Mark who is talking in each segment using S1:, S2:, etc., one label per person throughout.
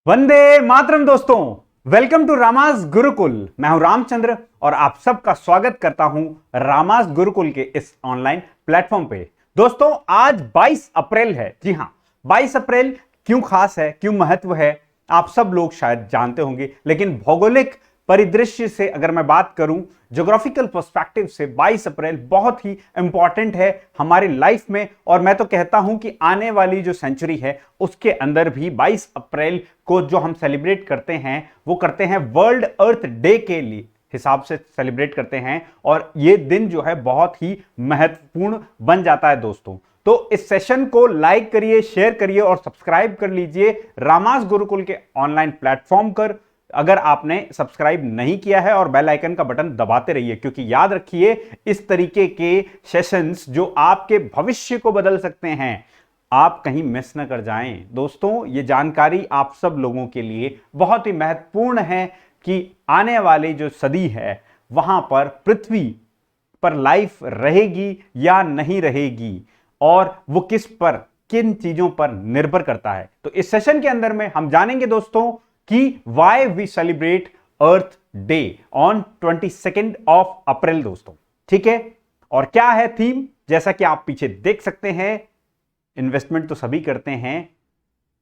S1: वंदे मातरम दोस्तों, welcome to Ramas Gurukul. मैं हूं रामचंद्र और आप सबका स्वागत करता हूं रामास गुरुकुल के इस ऑनलाइन प्लेटफॉर्म पे। दोस्तों, आज 22 अप्रैल है। जी हां, 22 अप्रैल क्यों खास है, क्यों महत्व है, आप सब लोग शायद जानते होंगे, लेकिन भौगोलिक परिदृश्य से अगर मैं बात करूं, ज्योग्राफिकल पर्सपेक्टिव से 22 अप्रैल बहुत ही इंपॉर्टेंट है हमारी लाइफ में। और मैं तो कहता हूं कि आने वाली जो सेंचुरी है उसके अंदर भी 22 अप्रैल को जो हम सेलिब्रेट करते हैं वो करते हैं वर्ल्ड अर्थ डे के लिए हिसाब से सेलिब्रेट करते हैं। और ये दिन जो है बहुत ही महत्वपूर्ण बन जाता है दोस्तों। तो इस सेशन को लाइक करिए, शेयर करिए और सब्सक्राइब कर लीजिए रामास गुरुकुल के ऑनलाइन प्लेटफॉर्म पर अगर आपने सब्सक्राइब नहीं किया है, और बेल आइकन का बटन दबाते रहिए, क्योंकि याद रखिए इस तरीके के सेशंस जो आपके भविष्य को बदल सकते हैं, आप कहीं मिस ना कर जाएं। दोस्तों, ये जानकारी आप सब लोगों के लिए बहुत ही महत्वपूर्ण है कि आने वाली जो सदी है वहां पर पृथ्वी पर लाइफ रहेगी या नहीं रहेगी, और वो किस पर, किन चीजों पर निर्भर करता है। तो इस सेशन के अंदर में हम जानेंगे दोस्तों कि why we celebrate Earth Day on 22 of April दोस्तों। ठीक है, और क्या है थीम, जैसा कि आप पीछे देख सकते हैं। इन्वेस्टमेंट तो सभी करते हैं,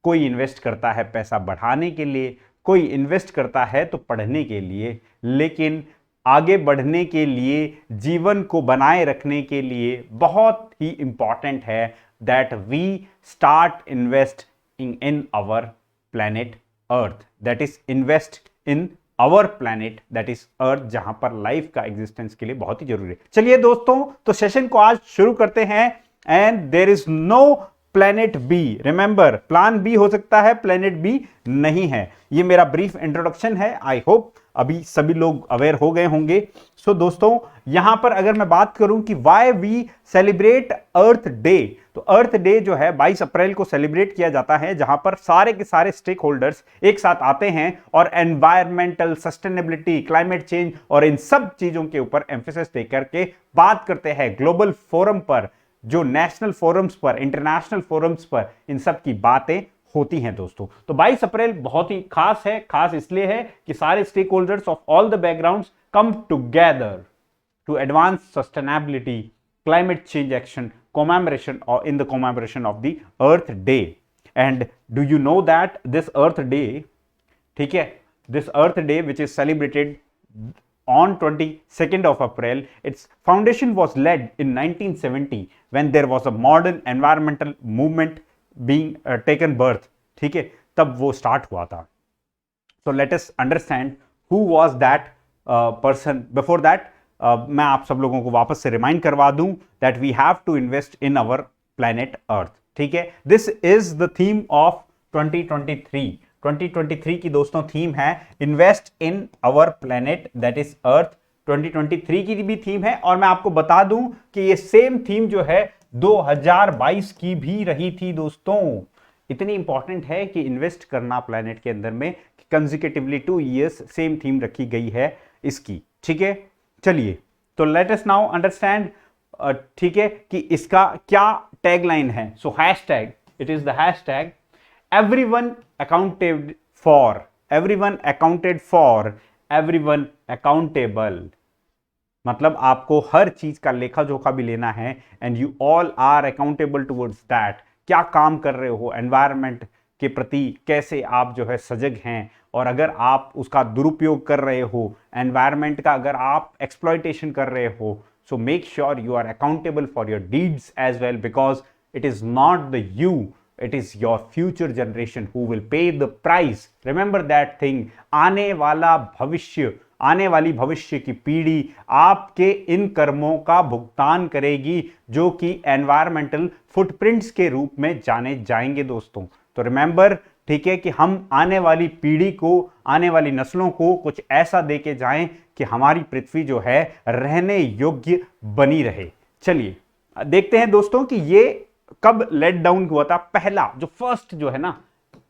S1: कोई इन्वेस्ट करता है पैसा बढ़ाने के लिए, कोई इन्वेस्ट करता है तो पढ़ने के लिए, लेकिन आगे बढ़ने के लिए, जीवन को बनाए रखने के लिए बहुत ही इंपॉर्टेंट है that we start investing in our planet Earth, that is invest in our planet, that is Earth, जहां पर लाइफ का एग्जिस्टेंस के लिए बहुत ही जरूरी है। चलिए दोस्तों, तो सेशन को आज शुरू करते हैं। And there is no planet B. Remember, plan B हो सकता है, प्लैनेट बी नहीं है। ये मेरा ब्रीफ इंट्रोडक्शन है। आई होप अभी सभी लोग अवेयर हो गए होंगे। सो दोस्तों, यहां पर अगर मैं बात करूं कि why we celebrate Earth Day, तो अर्थ डे जो है 22 अप्रैल को सेलिब्रेट किया जाता है, जहां पर सारे के सारे स्टेक होल्डर्स एक साथ आते हैं और एनवायरमेंटल सस्टेनेबिलिटी, क्लाइमेट चेंज और इन सब चीजों के ऊपर एम्फेसिस दे करके बात करते हैं ग्लोबल फोरम पर, जो नेशनल फोरम्स पर, इंटरनेशनल फोरम्स पर इन सब की बातें होती हैं दोस्तों। तो 22 अप्रैल बहुत ही खास है। खास इसलिए है कि सारे stakeholders of all the backgrounds come together to advance sustainability, climate change action, commemoration or in the commemoration of the Earth Day. And do you know that this Earth Day, ठीक है, this Earth Day which is celebrated on 22nd of April, its foundation was led in 1970 when there was a modern environmental movement being taken birth. ठीक है, तब वो start हुआ था। So let us understand who was that person. Before that, मैं आप सब लोगों को वापस से रिमाइंड करवा दूं that we have to invest in our planet Earth. ठीक है, this is the theme of 2023। 2023 की दोस्तों थीम है invest in our planet, that is Earth. 2023 की भी थीम है, और मैं आपको बता दूं कि ये सेम थीम जो है 2022 की भी रही थी दोस्तों। इतनी इंपॉर्टेंट है कि इन्वेस्ट करना प्लैनेट के अंदर में, कंसेक्यूटिवली 2 ईयर्स सेम थीम रखी गई है इसकी। ठीक है, चलिए, तो लेट अस नाउ अंडरस्टैंड, ठीक है, कि इसका क्या टैगलाइन है। So hashtag, it is the hashtag everyone accounted for, everyone accounted for, everyone accountable. मतलब आपको हर चीज का लेखा जोखा भी लेना है, and you all are accountable towards that. क्या काम कर रहे हो एनवायरमेंट के प्रति, कैसे आप जो है सजग हैं, और अगर आप उसका दुरुपयोग कर रहे हो, एनवायरमेंट का अगर आप एक्सप्लॉयटेशन कर रहे हो, so make sure you are accountable for your deeds as well, because it is not the you, it is your future generation who will pay the price. Remember that thing. आने वाला भविष्य, आने वाली भविष्य की पीढ़ी आपके इन कर्मों का भुगतान करेगी, जो कि एनवायरमेंटल फुटप्रिंट्स के रूप में जाने जाएंगे दोस्तों। तो रिमेंबर, ठीक है, कि हम आने वाली पीढ़ी को, आने वाली नस्लों को कुछ ऐसा दे के जाएं कि हमारी पृथ्वी जो है रहने योग्य बनी रहे। चलिए देखते हैं दोस्तों कि ये कब लेट डाउन हुआ था। पहला जो फर्स्ट जो है ना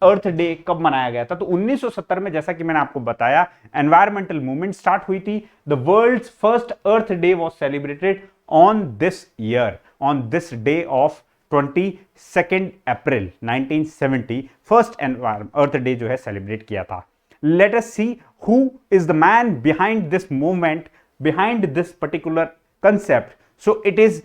S1: अर्थ डे कब मनाया गया था, तो 1970 में, जैसा कि मैंने आपको बताया, एनवायरमेंटल मूवमेंट स्टार्ट हुई थी। The world's first Earth Day was celebrated on this year, on this day of 22 April 1970 first Earth Day जो है सेलिब्रेट किया था। Let us see who is the man behind this movement, behind this particular concept. So it is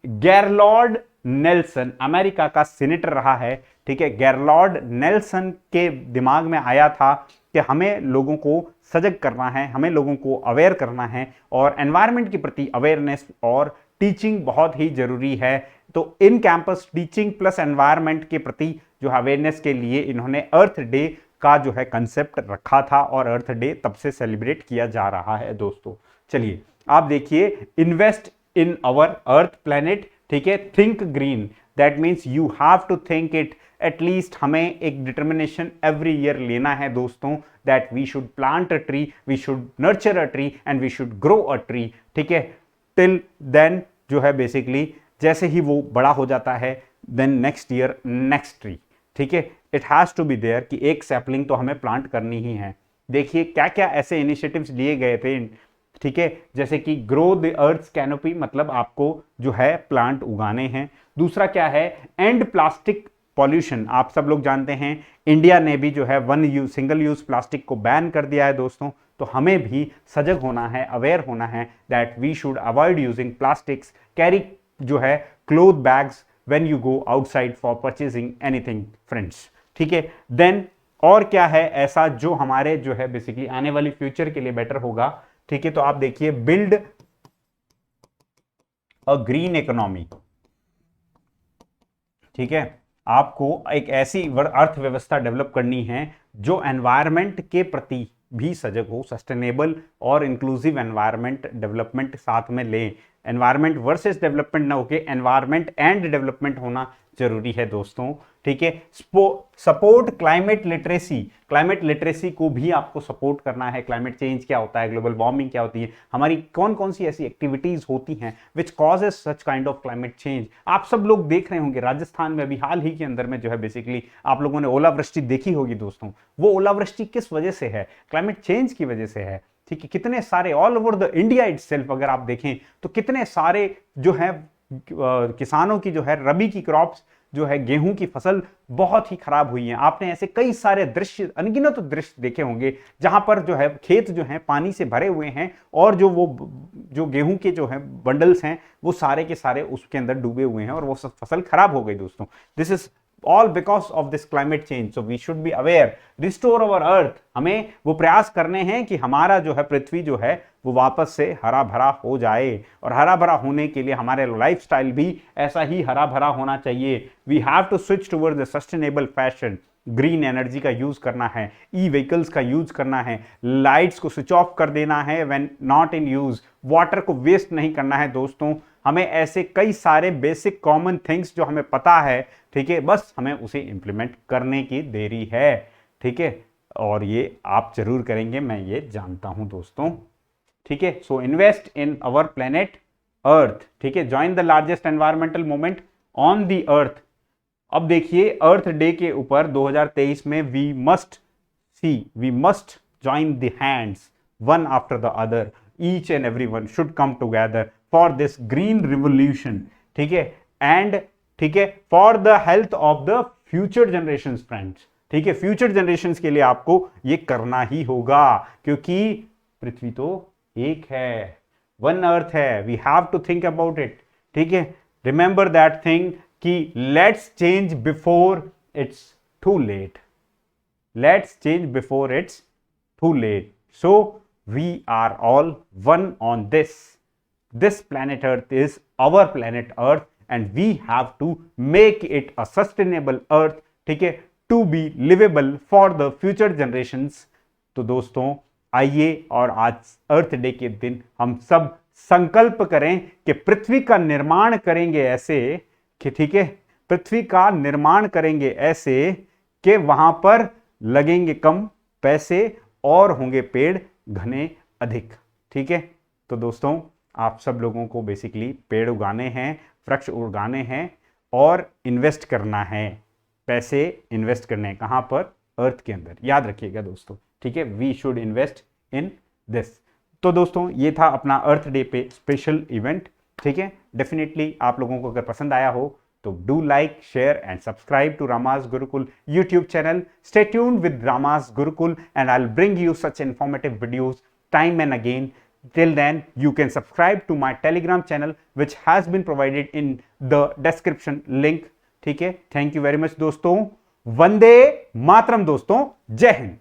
S1: Gaylord Nelson, America का senator रहा है, ठीक है। गेरलॉर्ड Nelson के दिमाग में आया था कि हमें लोगों को सजग करना है, हमें लोगों को अवेयर करना है और एनवायरनमेंट के प्रति अवेयरनेस और टीचिंग बहुत ही जरूरी है। तो in campus teaching plus environment के प्रति जो अवेयरनेस के लिए इन्होंने अर्थ डे का जो है कंसेप्ट रखा था और अर्थ डे तब से सेलिब्रेट किया जा रहा है दोस्तों। चलिए आप देखिए, invest in our earth planet, ठीक है। Think green, that means you have to think it, at least हमें एक डिटर्मिनेशन एवरी ईयर लेना है दोस्तों, that we should plant a tree, we should nurture a tree and we should grow a tree, ठीक है। Till then जो है basically जैसे ही वो बड़ा हो जाता है then next year next tree, ठीक है। It has to be there कि एक सैपलिंग तो हमें प्लांट करनी ही है। देखिए क्या क्या ऐसे इनिशिएटिव्स लिए गए थे, ठीक है, जैसे कि ग्रो द अर्थ कैनोपी, मतलब आपको जो है प्लांट उगाने हैं। दूसरा क्या है, एंड प्लास्टिक पॉल्यूशन। आप सब लोग जानते हैं इंडिया ने भी जो है सिंगल यूज प्लास्टिक को बैन कर दिया है दोस्तों। तो हमें भी सजग होना है, अवेयर होना है that we should avoid using plastics, carry जो है cloth bags when you go outside for purchasing anything friends, ठीक है। देन और क्या है ऐसा जो हमारे जो है बेसिकली आने वाली फ्यूचर के लिए बेटर होगा, ठीक है। तो आप देखिए, बिल्ड अ ग्रीन इकोनॉमी, ठीक है। आपको एक ऐसी अर्थव्यवस्था डेवलप करनी है जो एनवायरनमेंट के प्रति भी सजग हो, सस्टेनेबल और इंक्लूसिव एनवायरनमेंट डेवलपमेंट साथ में ले। एनवायरनमेंट वर्सेस डेवलपमेंट ना होके एनवायरनमेंट एंड डेवलपमेंट होना जरूरी है दोस्तों, ठीक है। Support climate literacy, climate literacy को भी आपको सपोर्ट करना है। क्लाइमेट चेंज क्या होता है, ग्लोबल वार्मिंग क्या होती है, हमारी कौन कौन सी ऐसी एक्टिविटीज होती हैं which causes such kind of climate change. आप सब लोग देख रहे होंगे राजस्थान में अभी हाल ही के अंदर में जो है बेसिकली आप लोगों ने ओलावृष्टि देखी होगी दोस्तों। वो ओलावृष्टि किस वजह से है, क्लाइमेट चेंज की वजह से है, ठीक है। कितने सारे all over the India itself अगर आप देखें तो कितने सारे जो है किसानों की जो है रबी की क्रॉप्स जो है गेहूं की फसल बहुत ही खराब हुई है। आपने ऐसे कई सारे दृश्य, अनगिनत दृश्य देखे होंगे जहां पर जो है खेत जो है पानी से भरे हुए हैं और जो गेहूं के जो है बंडल्स हैं वो सारे के सारे उसके अंदर डूबे हुए हैं और वो सब फसल खराब हो गई दोस्तों। This is all because of this climate change, so we should be aware, restore our earth। हमें वो प्रयास करने हैं कि हमारा जो है पृथ्वी जो है वो वापस से हरा भरा हो जाए और हरा भरा होने के लिए हमारे लाइफस्टाइल भी ऐसा ही हरा भरा होना चाहिए। We have to switch towards the sustainable fashion, green energy का यूज करना है, ई व्हीकल्स का यूज करना है, लाइट्स को स्विच ऑफ कर देना है when not in use, water को वेस्ट नहीं करना है दोस्तों। हमें ऐसे कई सारे बेसिक कॉमन थिंग्स जो हमें पता है, ठीक है, बस हमें उसे इंप्लीमेंट करने की देरी है, ठीक है। और ये आप जरूर करेंगे, मैं ये जानता हूं दोस्तों, ठीक है। So invest in our planet earth, ठीक है। Join the largest environmental movement on the earth. अब देखिए अर्थ डे के ऊपर 2023 में we must join the hands one after the other, each and every one should come together for this green revolution, ठीक है। And ठीक है, for the health of the future generation friends, ठीक है। Future generation के लिए आपको ये करना ही होगा क्योंकि पृथ्वी तो एक है, वन अर्थ है, we have to think about it, ठीक है। रिमेंबर दैट थिंग कि let's change before it's too late, let's change before it's too late. So we are all one on this planet earth is our planet earth and we have to make it a sustainable earth, ठीक है, to be livable for the future generations। तो दोस्तों आइए और आज अर्थ day के दिन हम सब संकल्प करें कि पृथ्वी का निर्माण करेंगे ऐसे कि, ठीक है, पृथ्वी का निर्माण करेंगे ऐसे कि वहां पर लगेंगे कम पैसे और होंगे पेड़ घने अधिक, ठीक है। तो दोस्तों आप सब लोगों को बेसिकली पेड़ उगाने हैं, वृक्ष उगाने हैं और इन्वेस्ट करना है, पैसे इन्वेस्ट करने हैं कहां पर, अर्थ के अंदर, याद रखिएगा दोस्तों, ठीक है। We should invest in this. तो दोस्तों ये था अपना अर्थ डे पे स्पेशल इवेंट, ठीक है। डेफिनेटली आप लोगों को अगर पसंद आया हो तो do like, share and subscribe to Ramas Gurukul YouTube channel. Stay tuned with Ramas Gurukul and I'll bring you such informative videos time and again. Till then, you can subscribe to my Telegram channel which has been provided in the description link. ठीक है, thank you very much दोस्तों. वंदे मातरम दोस्तों, जय हिंद.